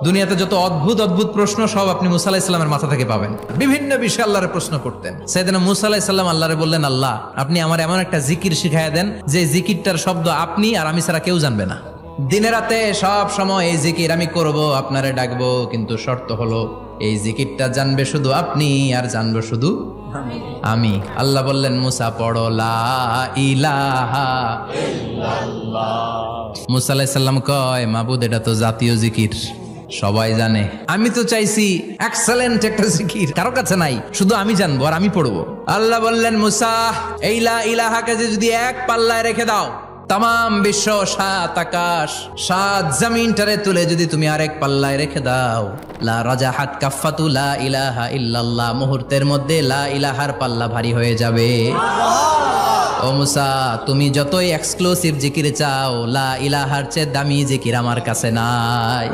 দুনিয়াতে যত অদ্ভুত অদ্ভুত প্রশ্ন সব আপনি মুসা আলাইহিস সালামের মাথা থেকে পাবেন। বিভিন্ন বিষয়ে আল্লাহরে প্রশ্ন করতেন। সাইয়েদনা মুসা আলাইহিস সালাম আল্লাহরে বললেন, আল্লাহ আপনি আমার এমন একটা জিকির শিখাইয়া দেন যে জিকিরটার শব্দ আপনি আর আমি ছাড়া কেউ জানবে না। দিনে রাতে সব সময় এই জিকির আমি করব, আপনারে ডাকবো, কিন্তু শর্ত হলো এই জিকিরটা জানবে শুধু আপনি আর জানবো শুধু আমি। আল্লাহ বললেন, মুসা পড়ো লা ইলাহা ইল্লাল্লাহ। মুসা আলাইহিস সালাম কয়, মাবুদ এটা তো জাতীয় জিকির, সবাই জানে। আমি তো চাইছি এক্সেলেন্ট একটা জিকির, কারো কাছে নাই, শুধু আমি জানবো আর আমি পড়বো। আল্লাহ বললেন, মুসা এই লা ইলাহাকে যদি এক পাল্লায় রেখে দাও, তাম বিশ্ব, 7 আকাশ 7 জমিনটারে তুলে যদি তুমি আরেক পাল্লায় রেখে দাও, লা রাজাহাত কাফাতু লা ইলাহা ইল্লাল্লাহ, মুহূর্তের মধ্যে লা ইলাহার পাল্লা ভারী হয়ে যাবে। ও মুসা, তুমি যতই এক্সক্লুসিভ জিকির চাও, লা ইলাহার চেয়ে দামি জিকির আমার কাছে নাই।